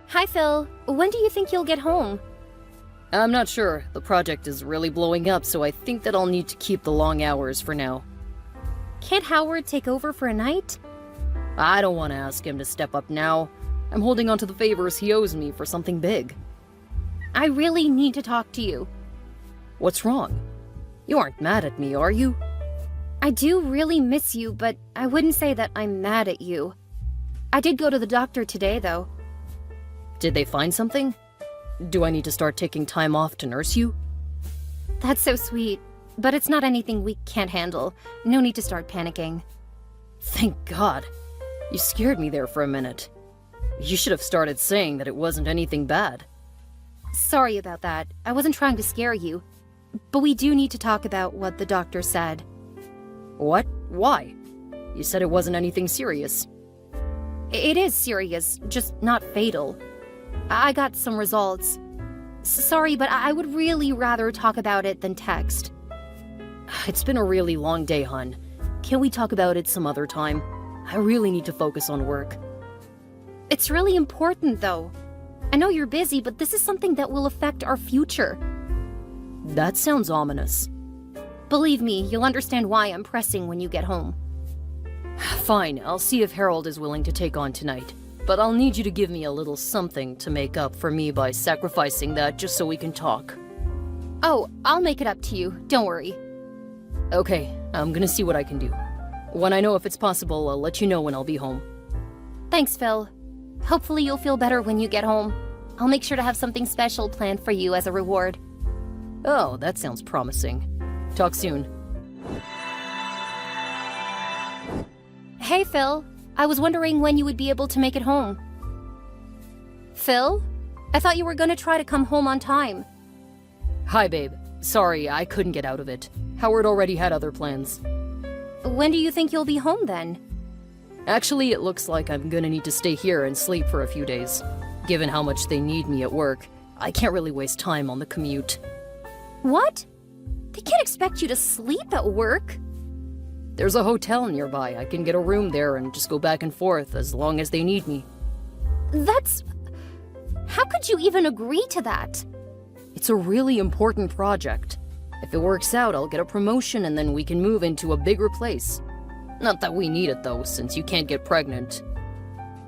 Hi, Phil. When do you think you'll get home? I'm not sure. The project is really blowing up, so I think that I'll need to keep the long hours for now. Can't Howard take over for a night? I don't want to ask him to step up now. I'm holding on to the favors he owes me for something big. I really need to talk to you. What's wrong? You aren't mad at me, are you? I do really miss you, but I wouldn't say that I'm mad at you. I did go to the doctor today, though. Did they find something? Do I need to start taking time off to nurse you? That's so sweet, but it's not anything we can't handle. No need to start panicking. Thank God. You scared me there for a minute. You should have started saying that it wasn't anything bad. Sorry about that. I wasn't trying to scare you. But we do need to talk about what the doctor said. What? Why? You said it wasn't anything serious. It is serious, just not fatal. I got some results. Sorry, but I would really rather talk about it than text. It's been a really long day, hon. Can we talk about it some other time? I really need to focus on work. It's really important, though. I know you're busy, but this is something that will affect our future. That sounds ominous. Believe me, you'll understand why I'm pressing when you get home. Fine, I'll see if Harold is willing to take on tonight. But I'll need you to give me a little something to make up for me by sacrificing that just so we can talk. Oh, I'll make it up to you. Don't worry. Okay, I'm gonna see what I can do. When I know if it's possible, I'll let you know when I'll be home. Thanks, Phil. Hopefully you'll feel better when you get home. I'll make sure to have something special planned for you as a reward. Oh, that sounds promising. Talk soon. Hey, Phil. I was wondering when you would be able to make it home. Phil? I thought you were gonna try to come home on time. Hi, babe. Sorry, I couldn't get out of it. Howard already had other plans. When do you think you'll be home then? Actually, it looks like I'm gonna need to stay here and sleep for a few days. Given how much they need me at work, I can't really waste time on the commute. What? They can't expect you to sleep at work. There's a hotel nearby. I can get a room there and just go back and forth as long as they need me. That's... How could you even agree to that? It's a really important project. If it works out, I'll get a promotion and then we can move into a bigger place. Not that we need it though, since you can't get pregnant.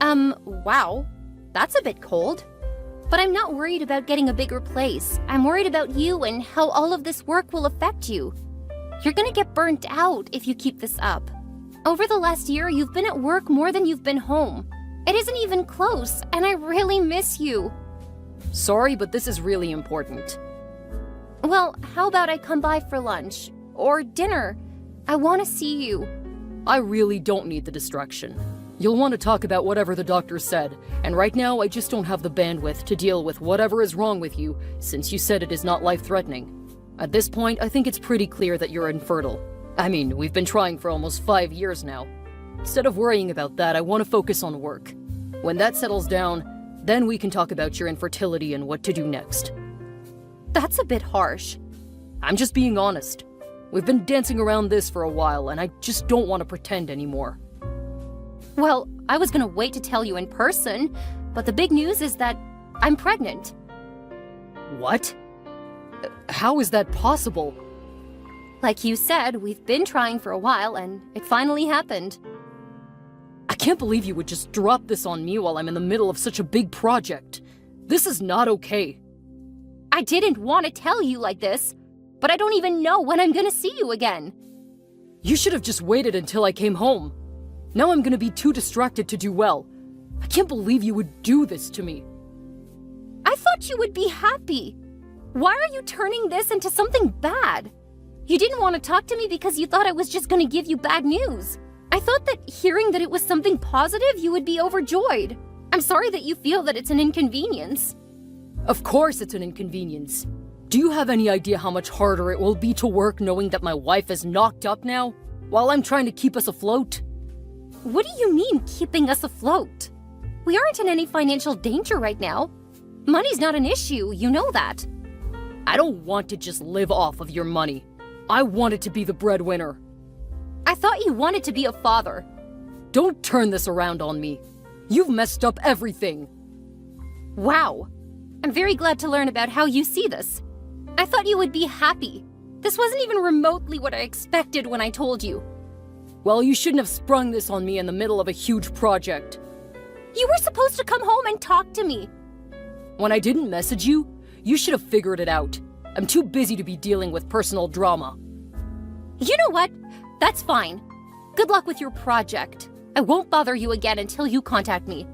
Wow. That's a bit cold. But I'm not worried about getting a bigger place. I'm worried about you and how all of this work will affect you. You're gonna get burnt out if you keep this up. Over the last year, you've been at work more than you've been home. It isn't even close, and I really miss you. Sorry, but this is really important. Well, how about I come by for lunch? Or dinner? I want to see you. I really don't need the distraction. You'll want to talk about whatever the doctor said, and right now I just don't have the bandwidth to deal with whatever is wrong with you, since you said it is not life-threatening. At this point, I think it's pretty clear that you're infertile. I mean, we've been trying for almost 5 years now. Instead of worrying about that, I want to focus on work. When that settles down, then we can talk about your infertility and what to do next. That's a bit harsh. I'm just being honest. We've been dancing around this for a while, and I just don't want to pretend anymore. Well, I was gonna wait to tell you in person, but the big news is that I'm pregnant. What? How is that possible? Like you said, we've been trying for a while, and it finally happened. I can't believe you would just drop this on me while I'm in the middle of such a big project. This is not okay. I didn't want to tell you like this, but I don't even know when I'm gonna see you again. You should have just waited until I came home. Now I'm gonna be too distracted to do well. I can't believe you would do this to me. I thought you would be happy. Why are you turning this into something bad? You didn't want to talk to me because you thought I was just going to give you bad news. I thought that hearing that it was something positive, you would be overjoyed. I'm sorry that you feel that it's an inconvenience. Of course it's an inconvenience. Do you have any idea how much harder it will be to work knowing that my wife is knocked up now, while I'm trying to keep us afloat? What do you mean, keeping us afloat? We aren't in any financial danger right now. Money's not an issue, you know that. I don't want to just live off of your money. I wanted to be the breadwinner. I thought you wanted to be a father. Don't turn this around on me. You've messed up everything. Wow. I'm very glad to learn about how you see this. I thought you would be happy. This wasn't even remotely what I expected when I told you. Well, you shouldn't have sprung this on me in the middle of a huge project. You were supposed to come home and talk to me. When I didn't message you, you should have figured it out. I'm too busy to be dealing with personal drama. You know what? That's fine. Good luck with your project. I won't bother you again until you contact me.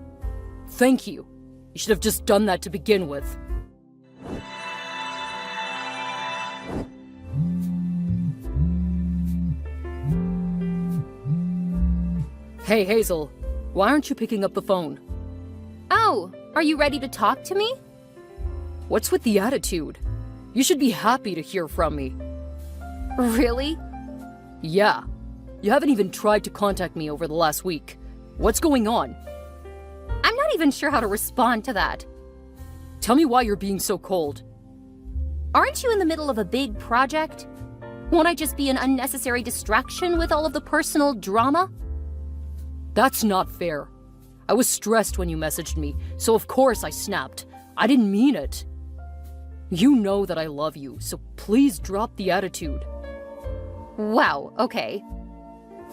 Thank you. You should have just done that to begin with. Hey, Hazel. Why aren't you picking up the phone? Oh, are you ready to talk to me? What's with the attitude? You should be happy to hear from me. Really? Yeah. You haven't even tried to contact me over the last week. What's going on? I'm not even sure how to respond to that. Tell me why you're being so cold. Aren't you in the middle of a big project? Won't I just be an unnecessary distraction with all of the personal drama? That's not fair. I was stressed when you messaged me, so of course I snapped. I didn't mean it. You know that I love you, so please drop the attitude. Wow, okay.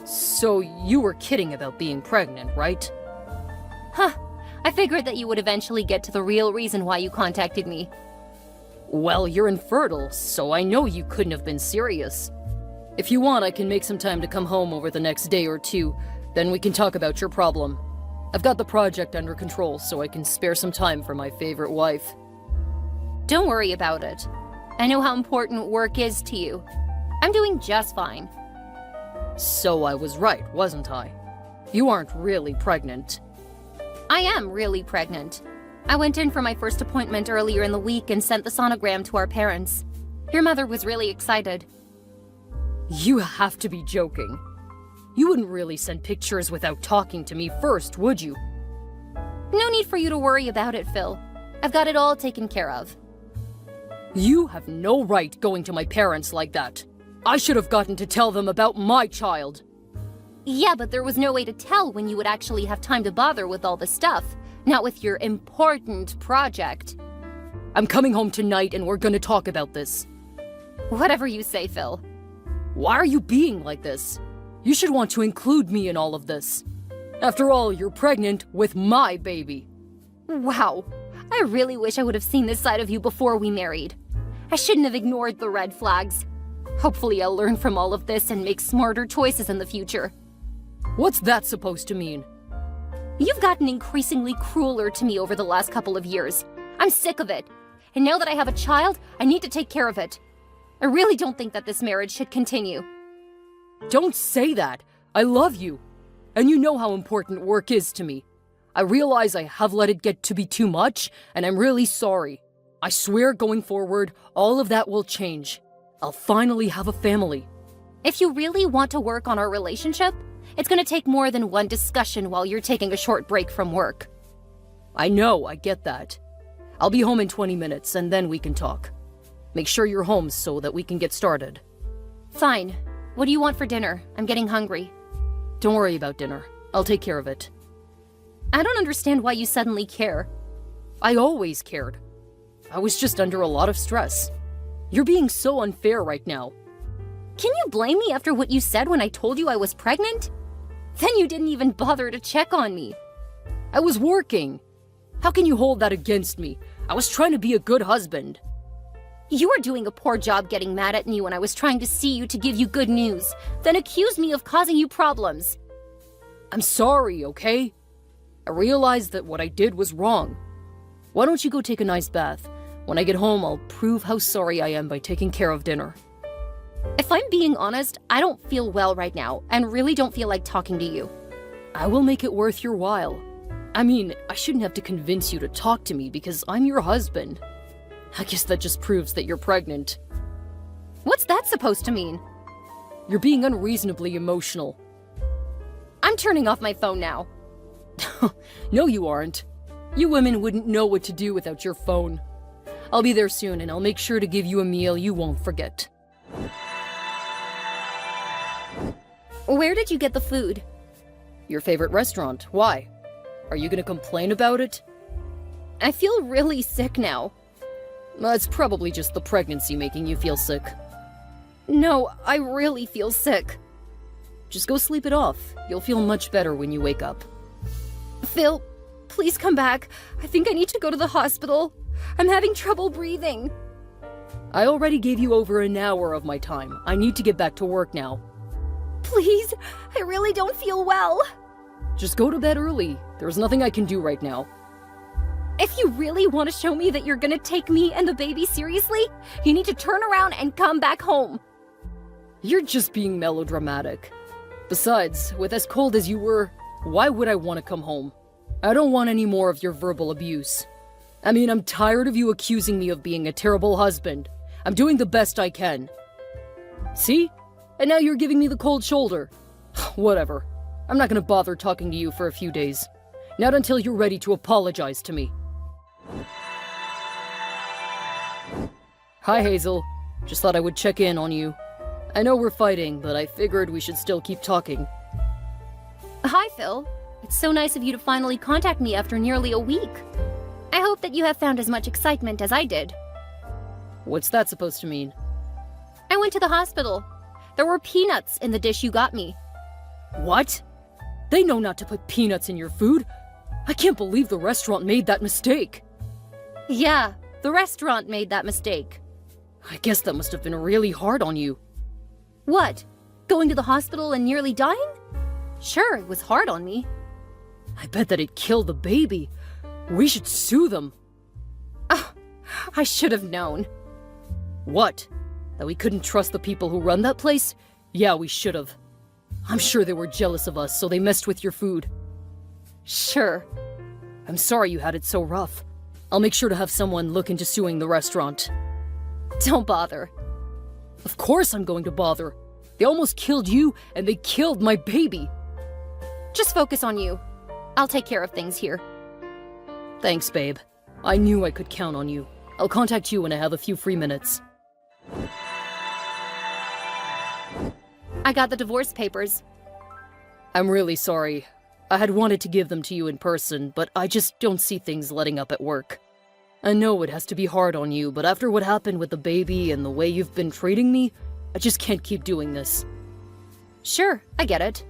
So you were kidding about being pregnant, right? Huh. I figured that you would eventually get to the real reason why you contacted me. Well, you're infertile, so I know you couldn't have been serious. If you want, I can make some time to come home over the next day or two. Then we can talk about your problem. I've got the project under control, so I can spare some time for my favorite wife. Don't worry about it. I know how important work is to you. I'm doing just fine. So I was right, wasn't I? You aren't really pregnant. I am really pregnant. I went in for my first appointment earlier in the week and sent the sonogram to our parents. Your mother was really excited. You have to be joking. You wouldn't really send pictures without talking to me first, would you? No need for you to worry about it, Phil. I've got it all taken care of. You have no right going to my parents like that. I should have gotten to tell them about my child. Yeah, but there was no way to tell when you would actually have time to bother with all the stuff. Not with your important project. I'm coming home tonight and we're gonna talk about this. Whatever you say, Phil. Why are you being like this? You should want to include me in all of this. After all, you're pregnant with my baby. Wow. I really wish I would have seen this side of you before we married. I shouldn't have ignored the red flags. Hopefully I'll learn from all of this and make smarter choices in the future. What's that supposed to mean? You've gotten increasingly crueler to me over the last couple of years. I'm sick of it. And now that I have a child, I need to take care of it. I really don't think that this marriage should continue. Don't say that. I love you. And you know how important work is to me. I realize I have let it get to be too much, and I'm really sorry. I swear going forward, all of that will change. I'll finally have a family. If you really want to work on our relationship, it's going to take more than one discussion while you're taking a short break from work. I know, I get that. I'll be home in 20 minutes, and then we can talk. Make sure you're home so that we can get started. Fine. What do you want for dinner? I'm getting hungry. Don't worry about dinner. I'll take care of it. I don't understand why you suddenly care. I always cared. I was just under a lot of stress. You're being so unfair right now. Can you blame me after what you said when I told you I was pregnant? Then you didn't even bother to check on me. I was working. How can you hold that against me? I was trying to be a good husband. You were doing a poor job getting mad at me when I was trying to see you to give you good news, then accused me of causing you problems. I'm sorry, okay? I realized that what I did was wrong. Why don't you go take a nice bath? When I get home, I'll prove how sorry I am by taking care of dinner. If I'm being honest, I don't feel well right now, and really don't feel like talking to you. I will make it worth your while. I mean, I shouldn't have to convince you to talk to me because I'm your husband. I guess that just proves that you're pregnant. What's that supposed to mean? You're being unreasonably emotional. I'm turning off my phone now. No, you aren't. You women wouldn't know what to do without your phone. I'll be there soon, and I'll make sure to give you a meal you won't forget. Where did you get the food? Your favorite restaurant. Why? Are you gonna complain about it? I feel really sick now. It's probably just the pregnancy making you feel sick. No, I really feel sick. Just go sleep it off. You'll feel much better when you wake up. Phil, please come back. I think I need to go to the hospital. I'm having trouble breathing. I already gave you over an hour of my time. I need to get back to work now. Please, I really don't feel well. Just go to bed early. There's nothing I can do right now. If you really want to show me that you're gonna take me and the baby seriously, you need to turn around and come back home. You're just being melodramatic. Besides, with as cold as you were, why would I want to come home? I don't want any more of your verbal abuse. I mean, I'm tired of you accusing me of being a terrible husband. I'm doing the best I can. See? And now you're giving me the cold shoulder. Whatever. I'm not gonna bother talking to you for a few days. Not until you're ready to apologize to me. Hi, Hazel. Just thought I would check in on you. I know we're fighting, but I figured we should still keep talking. Hi, Phil. It's so nice of you to finally contact me after nearly a week. I hope that you have found as much excitement as I did. What's that supposed to mean? I went to the hospital. There were peanuts in the dish you got me. What? They know not to put peanuts in your food. I can't believe the restaurant made that mistake. Yeah, the restaurant made that mistake. I guess that must have been really hard on you. What? Going to the hospital and nearly dying? Sure, it was hard on me. I bet that it killed the baby. We should sue them. Oh, I should have known. What? That we couldn't trust the people who run that place? Yeah, we should have. I'm sure they were jealous of us, so they messed with your food. Sure. I'm sorry you had it so rough. I'll make sure to have someone look into suing the restaurant. Don't bother. Of course I'm going to bother. They almost killed you, and they killed my baby. Just focus on you. I'll take care of things here. Thanks, babe. I knew I could count on you. I'll contact you when I have a few free minutes. I got the divorce papers. I'm really sorry. I had wanted to give them to you in person, but I just don't see things letting up at work. I know it has to be hard on you, but after what happened with the baby and the way you've been treating me, I just can't keep doing this. Sure, I get it.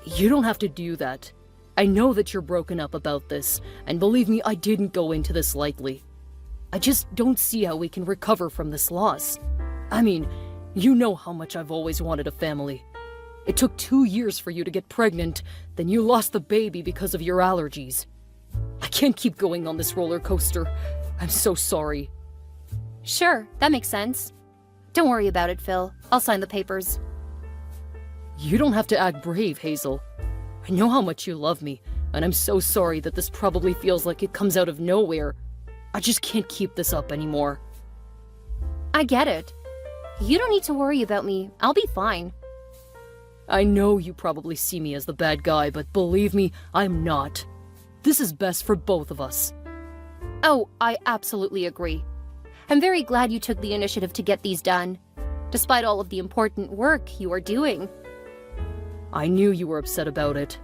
You don't have to do that. I know that you're broken up about this, and believe me, I didn't go into this lightly. I just don't see how we can recover from this loss. I mean, you know how much I've always wanted a family. It took 2 years for you to get pregnant, then you lost the baby because of your allergies. I can't keep going on this roller coaster. I'm so sorry. Sure, that makes sense. Don't worry about it, Phil. I'll sign the papers. You don't have to act brave, Hazel. I know how much you love me, and I'm so sorry that this probably feels like it comes out of nowhere. I just can't keep this up anymore. I get it. You don't need to worry about me. I'll be fine. I know you probably see me as the bad guy, but believe me, I'm not. This is best for both of us. Oh, I absolutely agree. I'm very glad you took the initiative to get these done, despite all of the important work you are doing. I knew you were upset about it.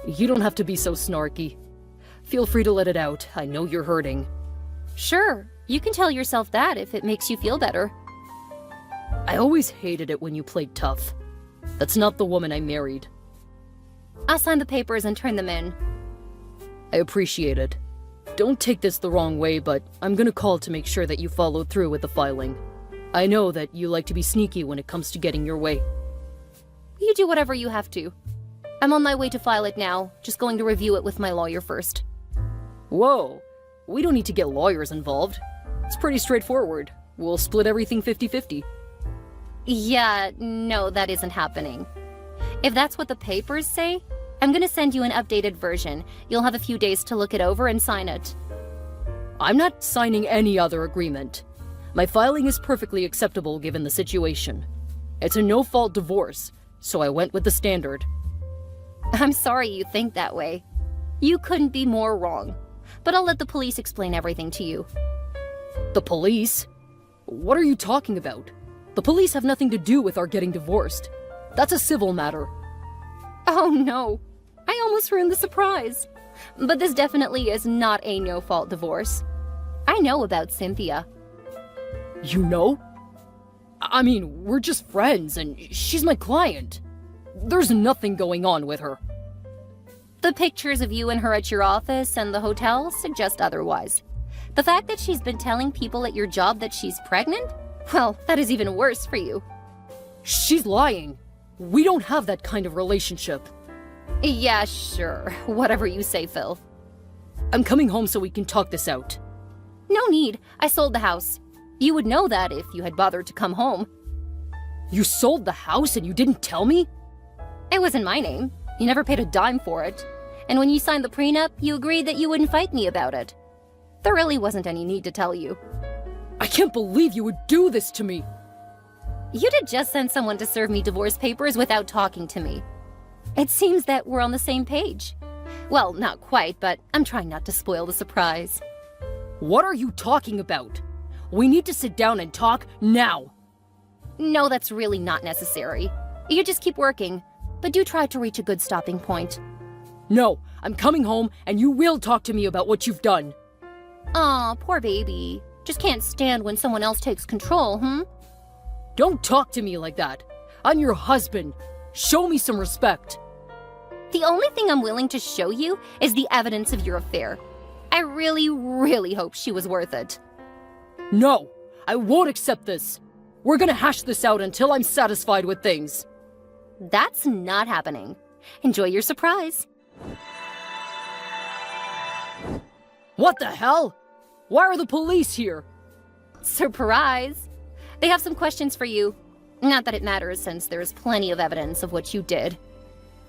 You don't have to be so snarky. Feel free to let it out. I know you're hurting. Sure, you can tell yourself that if it makes you feel better. I always hated it when you played tough. That's not the woman I married. I'll sign the papers and turn them in. I appreciate it. Don't take this the wrong way, but I'm gonna call to make sure that you followed through with the filing. I know that you like to be sneaky when it comes to getting your way. You do whatever you have to. I'm on my way to file it now, just going to review it with my lawyer first. Whoa, we don't need to get lawyers involved. It's pretty straightforward. We'll split everything 50-50. Yeah, no, that isn't happening. If that's what the papers say, I'm gonna send you an updated version. You'll have a few days to look it over and sign it. I'm not signing any other agreement. My filing is perfectly acceptable given the situation. It's a no-fault divorce, so I went with the standard. I'm sorry you think that way. You couldn't be more wrong. But I'll let the police explain everything to you. The police? What are you talking about? The police have nothing to do with our getting divorced. That's a civil matter. Oh no, I almost ruined the surprise. But this definitely is not a no-fault divorce. I know about Cynthia. You know? I mean, we're just friends, and she's my client. There's nothing going on with her. The pictures of you and her at your office and the hotel suggest otherwise. The fact that she's been telling people at your job that she's pregnant? Well, that is even worse for you. She's lying. We don't have that kind of relationship. Yeah, sure. Whatever you say, Phil. I'm coming home so we can talk this out. No need. I sold the house. You would know that if you had bothered to come home. You sold the house and you didn't tell me? It was in my name. You never paid a dime for it. And when you signed the prenup, you agreed that you wouldn't fight me about it. There really wasn't any need to tell you. I can't believe you would do this to me. You did just send someone to serve me divorce papers without talking to me. It seems that we're on the same page. Well, not quite, but I'm trying not to spoil the surprise. What are you talking about? We need to sit down and talk now. No, that's really not necessary. You just keep working, but do try to reach a good stopping point. No, I'm coming home and you will talk to me about what you've done. Aw, poor baby. Just can't stand when someone else takes control, Don't talk to me like that. I'm your husband. Show me some respect. The only thing I'm willing to show you is the evidence of your affair. I really, really hope she was worth it. No, I won't accept this. We're gonna hash this out until I'm satisfied with things. That's not happening. Enjoy your surprise. What the hell? Why are the police here? Surprise! They have some questions for you. Not that it matters since there's plenty of evidence of what you did.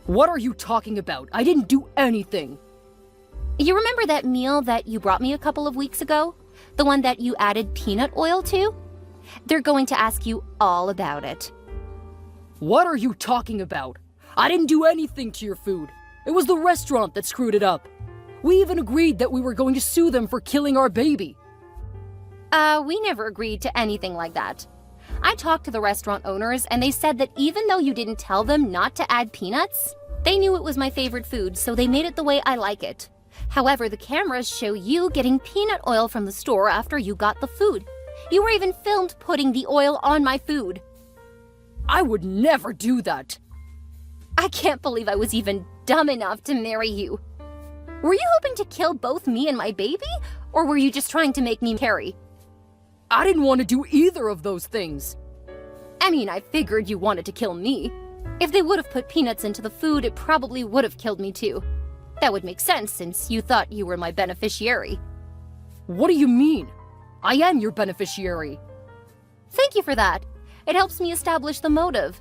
What are you talking about? I didn't do anything. You remember that meal that you brought me a couple of weeks ago? The one that you added peanut oil to? They're going to ask you all about it. What are you talking about? I didn't do anything to your food. It was the restaurant that screwed it up. We even agreed that we were going to sue them for killing our baby. We never agreed to anything like that. I talked to the restaurant owners and they said that even though you didn't tell them not to add peanuts, they knew it was my favorite food, so they made it the way I like it. However, the cameras show you getting peanut oil from the store after you got the food. You were even filmed putting the oil on my food. I would never do that. I can't believe I was even dumb enough to marry you. Were you hoping to kill both me and my baby, or were you just trying to make me carry? I didn't want to do either of those things. I mean, I figured you wanted to kill me. If they would have put peanuts into the food, it probably would have killed me too. That would make sense since you thought you were my beneficiary. What do you mean? I am your beneficiary. Thank you for that. It helps me establish the motive.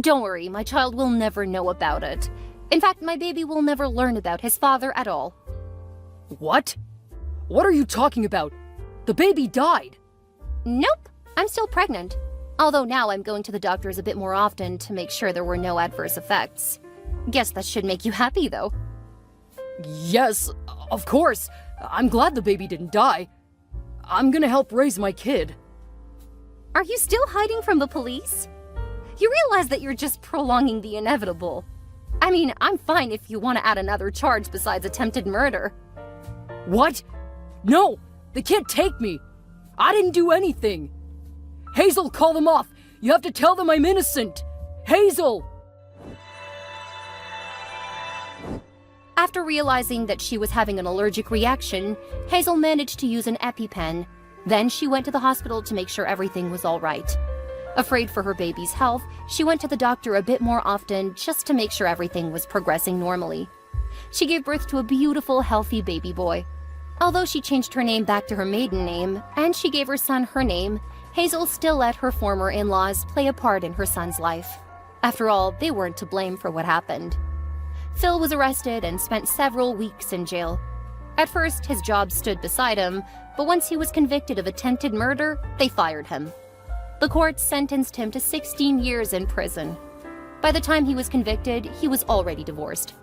Don't worry, my child will never know about it. In fact, my baby will never learn about his father at all. What? What are you talking about? The baby died. Nope, I'm still pregnant. Although now I'm going to the doctors a bit more often to make sure there were no adverse effects. Guess that should make you happy, though. Yes, of course. I'm glad the baby didn't die. I'm gonna help raise my kid. Are you still hiding from the police? You realize that you're just prolonging the inevitable. I mean, I'm fine if you want to add another charge besides attempted murder. What? No, they can't take me. I didn't do anything. Hazel, call them off. You have to tell them I'm innocent. Hazel! After realizing that she was having an allergic reaction, Hazel managed to use an EpiPen. Then she went to the hospital to make sure everything was all right. Afraid for her baby's health, she went to the doctor a bit more often just to make sure everything was progressing normally. She gave birth to a beautiful, healthy baby boy. Although she changed her name back to her maiden name, and she gave her son her name, Hazel still let her former in-laws play a part in her son's life. After all, they weren't to blame for what happened. Phil was arrested and spent several weeks in jail. At first, his job stood beside him, but once he was convicted of attempted murder, they fired him. The court sentenced him to 16 years in prison. By the time he was convicted, he was already divorced.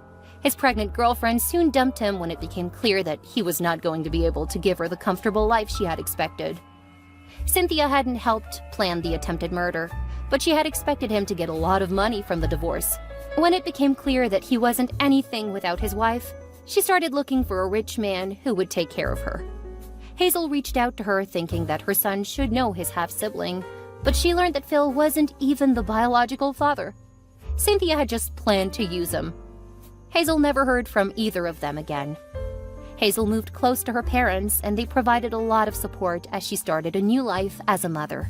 His pregnant girlfriend soon dumped him when it became clear that he was not going to be able to give her the comfortable life she had expected. Cynthia hadn't helped plan the attempted murder, but she had expected him to get a lot of money from the divorce. When it became clear that he wasn't anything without his wife, She started looking for a rich man who would take care of her. Hazel reached out to her thinking that her son should know his half-sibling, but she learned that Phil wasn't even the biological father. Cynthia had just planned to use him. Hazel never heard from either of them again. Hazel moved close to her parents, and they provided a lot of support as she started a new life as a mother.